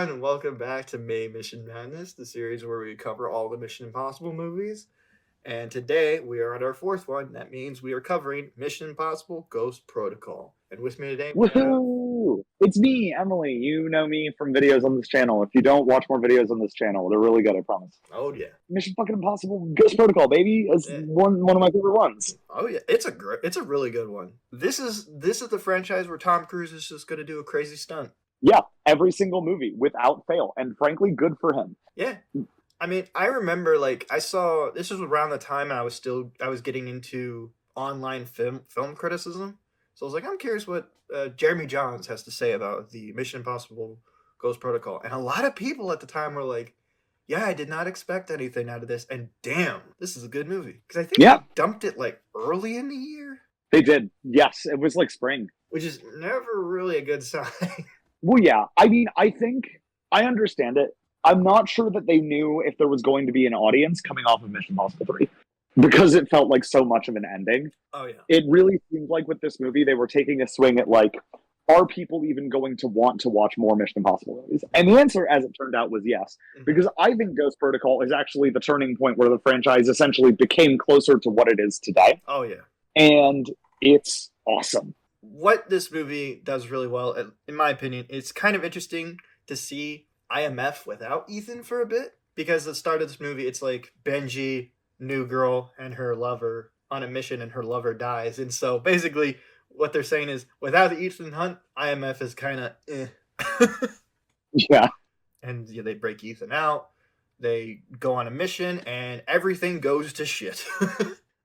everyone, and welcome back to May Mission Madness, the series where we cover all the Mission Impossible movies. And today we are on our fourth one. That means we are covering Mission Impossible Ghost Protocol. And with me today, we have. Woohoo! It's me, Emily. You know me from videos on this channel. If you don't watch more videos on this channel, they're really good, I promise. Oh yeah, Mission fucking Impossible Ghost Protocol, baby. It's yeah. one of my favorite ones. Oh yeah, it's a really good one. This is the franchise where Tom Cruise is just gonna do a crazy stunt. Yeah, every single movie without fail, and frankly, good for him. Yeah. I mean, I remember I saw this was around the time I was getting into online film criticism. So I was like, I'm curious what Jeremy Jahns has to say about the Mission Impossible Ghost Protocol. And a lot of people at the time were like, yeah, I did not expect anything out of this. And damn, this is a good movie. Because I think they dumped it early in the year. They did. Yes, it was like spring. Which is never really a good sign. Well, yeah. I mean, I think I understand it. I'm not sure that they knew if there was going to be an audience coming off of Mission Impossible 3 because it felt like so much of an ending. Oh, yeah. It really seemed like with this movie, they were taking a swing at are people even going to want to watch more Mission Impossible movies? And the answer, as it turned out, was yes. Mm-hmm. Because I think Ghost Protocol is actually the turning point where the franchise essentially became closer to what it is today. Oh, yeah. And it's awesome. What this movie does really well, in my opinion, it's kind of interesting to see IMF without Ethan for a bit, because at the start of this movie it's like Benji, new girl, and her lover on a mission, and her lover dies, and so basically what they're saying is without Ethan Hunt, IMF is kind of yeah. And yeah, they break Ethan out, they go on a mission, and everything goes to shit.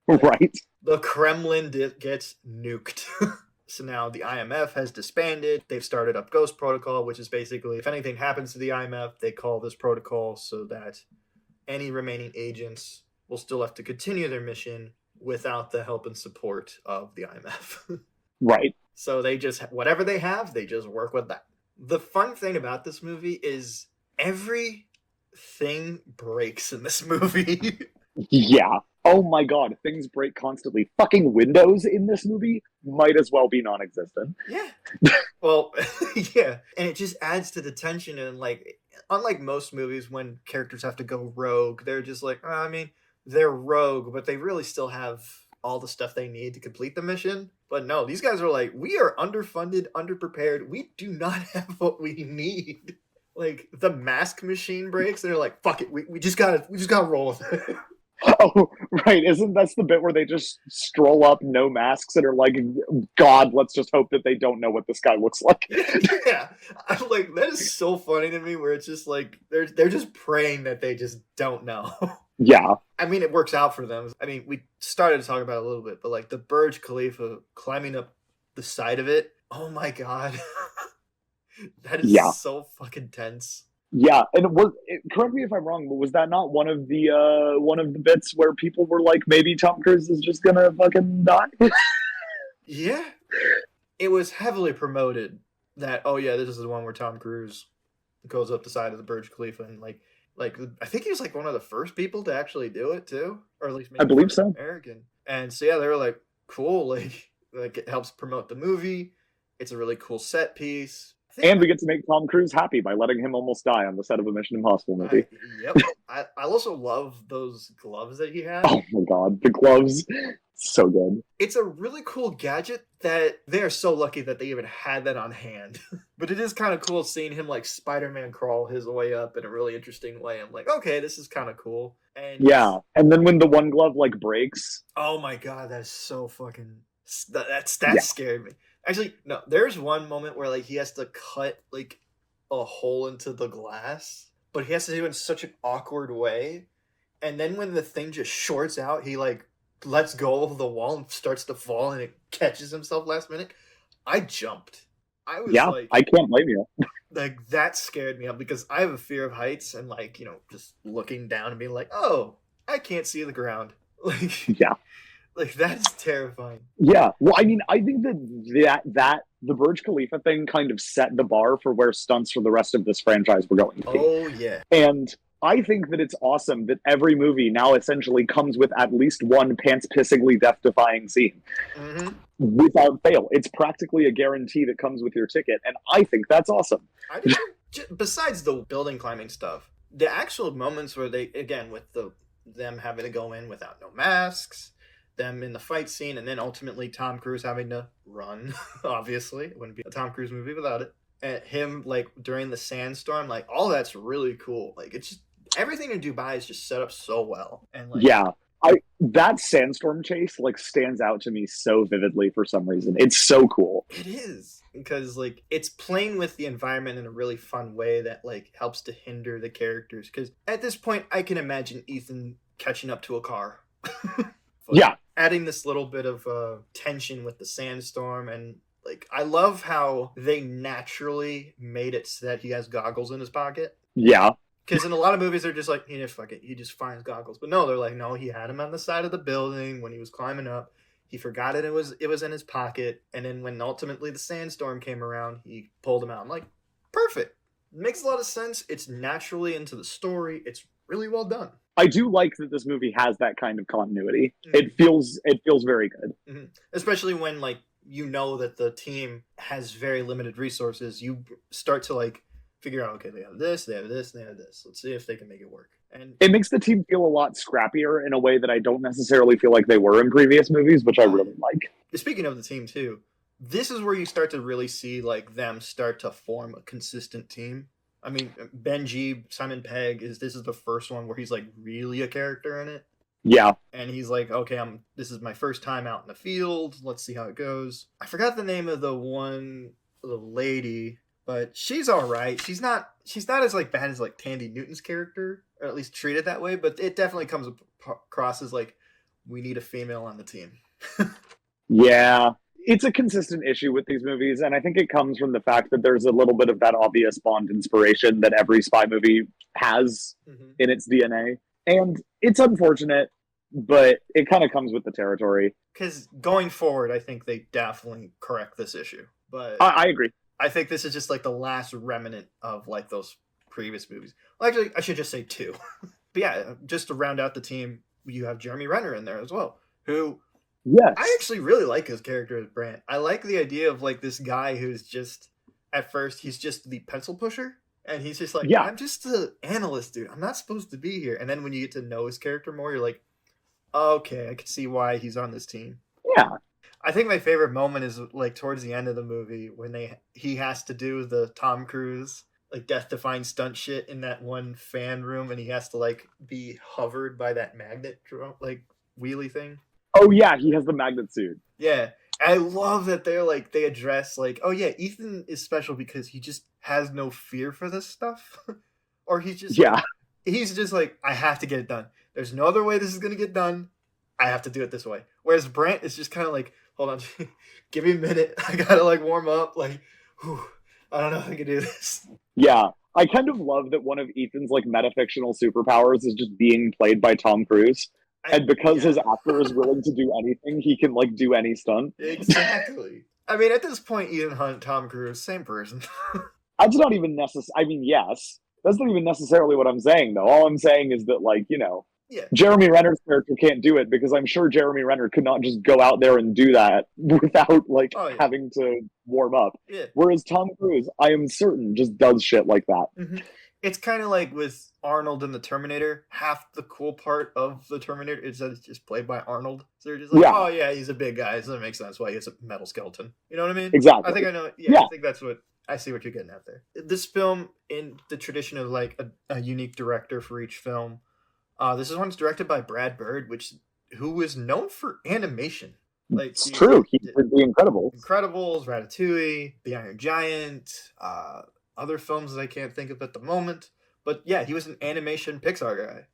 Right. The Kremlin gets nuked. So now the IMF has disbanded. They've started up Ghost Protocol, which is basically if anything happens to the IMF, they call this protocol so that any remaining agents will still have to continue their mission without the help and support of the IMF. Right. So they just, whatever they have, they just work with that. The fun thing about this movie is everything breaks in this movie. Yeah. Oh my god, things break constantly. Fucking windows in this movie might as well be non-existent. Yeah. Well, yeah. And it just adds to the tension, and unlike most movies when characters have to go rogue, they're just they're rogue, but they really still have all the stuff they need to complete the mission. But no, these guys are like, we are underfunded, underprepared. We do not have what we need. Like the mask machine breaks, and they're like, fuck it, we just gotta roll with it. Oh, right. Isn't that's the bit where they just stroll up, no masks, and are like, God, let's just hope that they don't know what this guy looks like. Yeah. I'm like, that is so funny to me, where it's just like, they're just praying that they just don't know. Yeah. I mean, it works out for them. I mean, we started to talk about it a little bit, but the Burj Khalifa, climbing up the side of it, oh my God. That is so fucking tense. Yeah, and correct me if I'm wrong, but was that not one of the bits where people were like, maybe Tom Cruise is just gonna fucking die? Yeah, it was heavily promoted that, oh yeah, this is the one where Tom Cruise goes up the side of the Burj Khalifa, and I think he was one of the first people to actually do it too, or at least maybe I believe so. American. And so yeah, they were like, cool, like it helps promote the movie. It's a really cool set piece. And we get to make Tom Cruise happy by letting him almost die on the set of a Mission Impossible movie. Yep. I also love those gloves that he had. Oh my god, the gloves. So good. It's a really cool gadget that they are so lucky that they even had that on hand. But it is kind of cool seeing him Spider-Man crawl his way up in a really interesting way. I'm like, okay, this is kind of cool. And yeah, and then when the one glove breaks. Oh my god, that is so fucking... That scared me. Actually, no, there's one moment where he has to cut a hole into the glass, but he has to do it in such an awkward way. And then when the thing just shorts out, he lets go of the wall and starts to fall, and it catches himself last minute. I jumped. I was I can't blame you. That scared me up because I have a fear of heights, and just looking down and being like, oh, I can't see the ground. Yeah. That's terrifying. Yeah. Well, I mean, I think that the Burj Khalifa thing kind of set the bar for where stunts for the rest of this franchise were going to be. Oh, yeah. And I think that it's awesome that every movie now essentially comes with at least one pants-pissingly death-defying scene. Mm-hmm. without fail. It's practically a guarantee that comes with your ticket, and I think that's awesome. I do too. Besides the building climbing stuff, the actual moments where they, again, with them having to go in without no masks, them in the fight scene, and then ultimately Tom Cruise having to run. Obviously, it wouldn't be a Tom Cruise movie without it. And him like during the sandstorm, like all that's really cool. Like it's just everything in Dubai is just set up so well, and like Yeah. That sandstorm chase like stands out to me so vividly for some reason. It's so cool. it is because like it's playing with the environment in a really fun way that like helps to hinder the characters. Because at this point, I can imagine Ethan catching up to a car. Yeah. Adding this little bit of tension with the sandstorm, and like I love how they naturally made it so that he has goggles in his pocket. Yeah. Because in a lot of movies, they're just like, yeah, fuck it. He just finds goggles. But no, they're like, no, he had him on the side of the building when he was climbing up. He forgot it was in his pocket. And then when ultimately the sandstorm came around, he pulled him out. I'm like, perfect. Makes a lot of sense. It's naturally into the story. It's really well done. I do like that this movie has that kind of continuity. Mm-hmm. It feels very good. Mm-hmm. Especially when like you know that the team has very limited resources. You start to like figure out, okay, they have this, they have this, they have this. Let's see if they can make it work. And it makes the team feel a lot scrappier in a way that I don't necessarily feel like they were in previous movies, which I really like. Speaking of the team too, this is where you start to really see like them start to form a consistent team. I mean, Benji, Simon Pegg this is the first one where he's like really a character in it. Yeah. And he's like, okay, this is my first time out in the field. Let's see how it goes. I forgot the name of the lady, but she's all right. She's not as like bad as like Tandy Newton's character, or at least treated that way. But it definitely comes across as like we need a female on the team. Yeah, it's a consistent issue with these movies, and I think it comes from the fact that there's a little bit of that obvious Bond inspiration that every spy movie has in its DNA, and it's unfortunate, but it kind of comes with the territory. Because going forward, I think they definitely correct this issue. But I agree. I think this is just like the last remnant of like those previous movies. Well, actually, I should just say two. But yeah, just to round out the team, you have Jeremy Renner in there as well, who yes, I actually really like his character as Brandt. I like the idea of like this guy who's just at first he's just the pencil pusher, and he's just like, I'm just the analyst, dude. I'm not supposed to be here. And then when you get to know his character more, you're like, okay, I can see why he's on this team. Yeah. I think my favorite moment is like towards the end of the movie when he has to do the Tom Cruise like death-defying stunt shit in that one fan room, and he has to like be hovered by that magnet like wheelie thing. Oh yeah, he has the magnet suit. Yeah, I love that they address like, oh yeah, Ethan is special because he just has no fear for this stuff, or he's just he's just like, I have to get it done. There's no other way this is gonna get done. I have to do it this way. Whereas Brandt is just kind of like, hold on, give me a minute. I gotta like warm up. Like, whew, I don't know if I can do this. Yeah, I kind of love that one of Ethan's like metafictional superpowers is just being played by Tom Cruise, and because his actor is willing to do anything, he can like do any stunt. Exactly. I mean, at this point, Ethan Hunt, Tom Cruise, same person. That's not even necessary. I mean, yes, that's not even necessarily what I'm saying, though. All I'm saying is that, like, you know, Jeremy Renner's character can't do it because I'm sure Jeremy Renner could not just go out there and do that without like having to warm up. Yeah. Whereas Tom Cruise, I am certain, just does shit like that. Mm-hmm. It's kind of like with Arnold in the Terminator. Half the cool part of the Terminator is that it's just played by Arnold. So you're just like, oh yeah, he's a big guy, so that makes sense why he has a metal skeleton. You know what I mean? Exactly. I think I know. Yeah, I think that's what I see what you're getting at there. This film, in the tradition of like a unique director for each film, this is one's directed by Brad Bird, who is known for animation. Like it's true. He did The Incredibles, Ratatouille, The Iron Giant, other films that I can't think of at the moment. But yeah, he was an animation Pixar guy,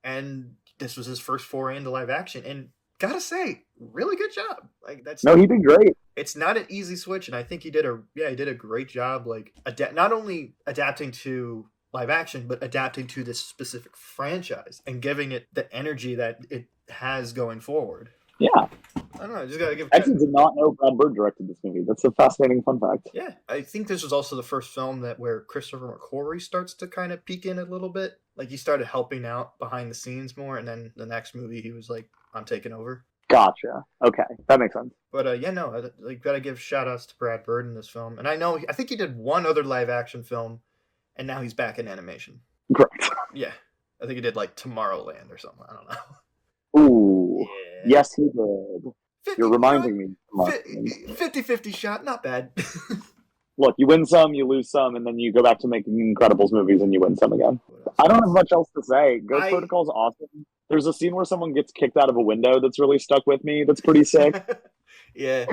and this was his first foray into live action. And gotta say, really good job. Like he did great. It's not an easy switch, and I think he did a great job. Like not only adapting to live action, but adapting to this specific franchise and giving it the energy that it has going forward. Yeah. I don't know. I just gotta give. I actually did not know Brad Bird directed this movie. That's a fascinating fun fact. Yeah, I think this was also the first film where Christopher McQuarrie starts to kind of peek in a little bit. Like he started helping out behind the scenes more, and then the next movie he was like, "I'm taking over." Gotcha. Okay, that makes sense. But yeah, no, like gotta give shout outs to Brad Bird in this film, and I think he did one other live action film, and now he's back in animation. Correct. Yeah, I think he did like Tomorrowland or something. I don't know. Ooh, Yeah, yes, he did. 50, You're you know, reminding me. 50-50 shot, not bad. Look, you win some, you lose some, and then you go back to making Incredibles movies and you win some again. What else? I don't have much else to say. Ghost I Protocol's awesome. There's a scene where someone gets kicked out of a window that's really stuck with me. That's pretty sick. Yeah,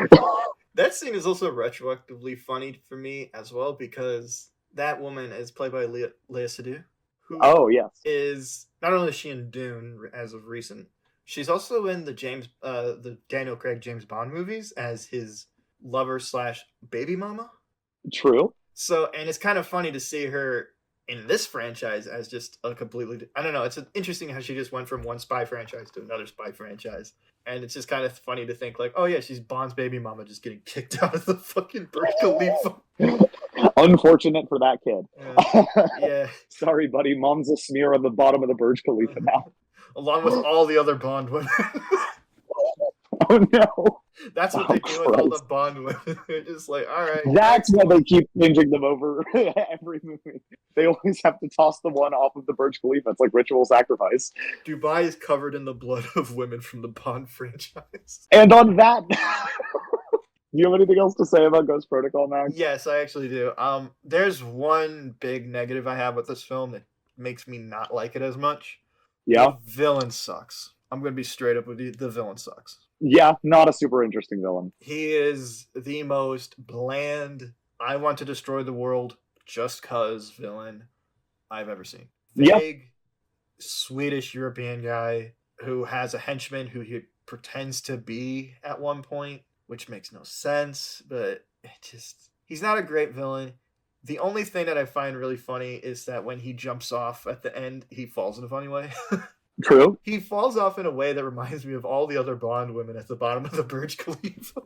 that scene is also retroactively funny for me as well because that woman is played by Lea Seydoux, who Oh, yes. is not only is she in Dune as of recent, she's also in the Daniel Craig James Bond movies as his lover slash baby mama. True. So, and it's kind of funny to see her in this franchise as just a completely, I don't know, it's interesting how she just went from one spy franchise to another spy franchise. And it's just kind of funny to think like, oh yeah, she's Bond's baby mama just getting kicked out of the fucking Burj Khalifa. Unfortunate for that kid. Yeah. Sorry, buddy. Mom's a smear on the bottom of the Burj Khalifa now. Along with all the other Bond women. Oh no. That's what they do with all the Bond women. They're just like, all right. That's why they keep changing them over every movie. They always have to toss the one off of the Burj Khalifa. It's like ritual sacrifice. Dubai is covered in the blood of women from the Bond franchise. And on that, do you have anything else to say about Ghost Protocol, Max? Yes, I actually do. There's one big negative I have with this film that makes me not like it as much. Yeah. The villain sucks. I'm going to be straight up with you. The villain sucks. Yeah, not a super interesting villain. He is the most bland, I want to destroy the world just cause villain I've ever seen. Vague, Swedish European guy who has a henchman who he pretends to be at one point, which makes no sense, but he's not a great villain. The only thing that I find really funny is that when he jumps off at the end, he falls in a funny way. True. He falls off in a way that reminds me of all the other Bond women at the bottom of the Burj Khalifa.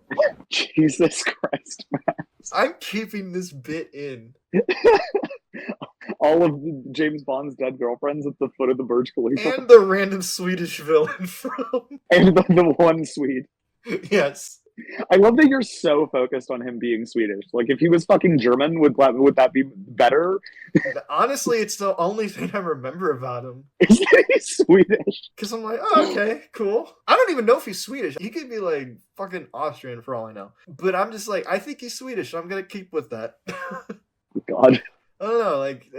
Jesus Christ, Max. I'm keeping this bit in. All of James Bond's dead girlfriends at the foot of the Burj Khalifa. And the random Swedish villain from... And the one Swede. Yes. I love that you're so focused on him being Swedish. Like, if he was fucking German, would that be better? Honestly, it's the only thing I remember about him. Is that he's Swedish? Because I'm like, oh, okay, cool. I don't even know if he's Swedish. He could be, like, fucking Austrian for all I know. But I'm just like, I think he's Swedish. So I'm going to keep with that. God. I don't know, like,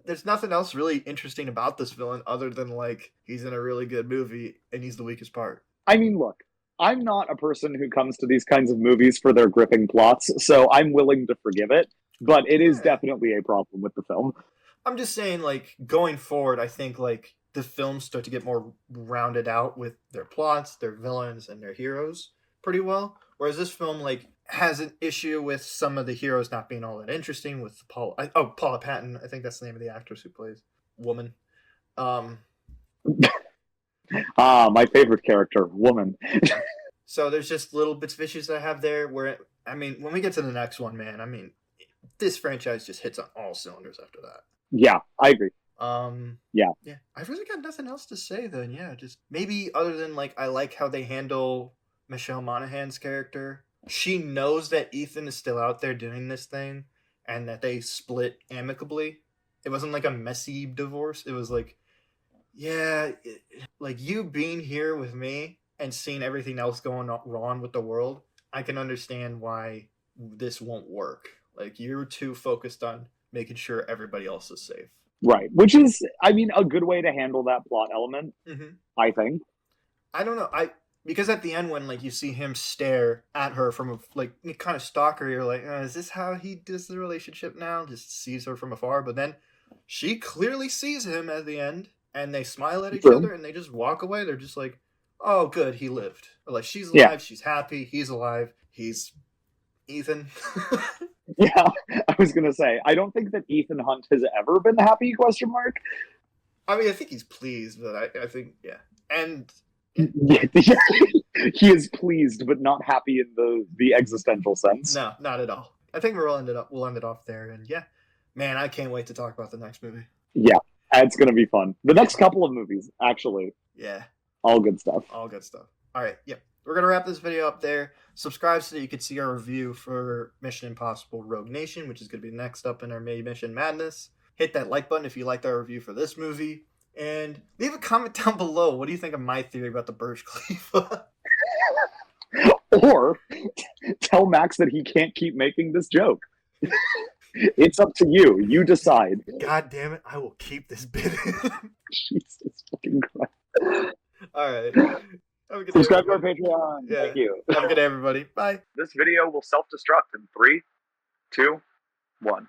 there's nothing else really interesting about this villain other than, like, he's in a really good movie and he's the weakest part. I mean, look. I'm not a person who comes to these kinds of movies for their gripping plots, so I'm willing to forgive it, but it is definitely a problem with the film. I'm just saying, like, going forward, I think, like, the films start to get more rounded out with their plots, their villains, and their heroes pretty well, whereas this film, like, has an issue with some of the heroes not being all that interesting, with Paula Patton, I think that's the name of the actress who plays Woman. My favorite character, Woman. So there's just little bits of issues that I have there where, I mean, when we get to the next one, man, I mean, this franchise just hits on all cylinders after that. Yeah, I agree. Yeah. I've really got nothing else to say then. Yeah, just maybe other than, like, I like how they handle Michelle Monaghan's character. She knows that Ethan is still out there doing this thing and that they split amicably. It wasn't like a messy divorce. It was like, yeah, like you being here with me and seeing everything else going wrong with the world, I can understand why this won't work. Like, you're too focused on making sure everybody else is safe. Right. Which is, I mean, a good way to handle that plot element, I think. I don't know. Because at the end when, like, you see him stare at her from a, like, kind of stalk her, you're like, is this how he does the relationship now? Just sees her from afar. But then she clearly sees him at the end. And they smile at each other and they just walk away. They're just like, oh, good, he lived. Or like, she's alive, she's happy, he's alive, he's Ethan. Yeah, I was going to say, I don't think that Ethan Hunt has ever been happy, question mark. I mean, I think he's pleased, but I think, yeah. And... Yeah, he is pleased, but not happy in the existential sense. No, not at all. I think we'll end it off there. And yeah, man, I can't wait to talk about the next movie. Yeah. It's going to be fun. The next couple of movies, actually. Yeah. All good stuff. All good stuff. All right. Yep. we're going to wrap this video up there. Subscribe so that you can see our review for Mission Impossible Rogue Nation, which is going to be next up in our May Mission Madness. Hit that like button if you liked our review for this movie. And leave a comment down below. What do you think of my theory about the Burj Khalifa? Or tell Max that he can't keep making this joke. It's up to you. You decide. God damn it. I will keep this bit in. Jesus fucking Christ. All right. Subscribe to our Patreon. Yeah. Thank you. Have a good day, everybody. Bye. This video will self-destruct in 3, 2, 1.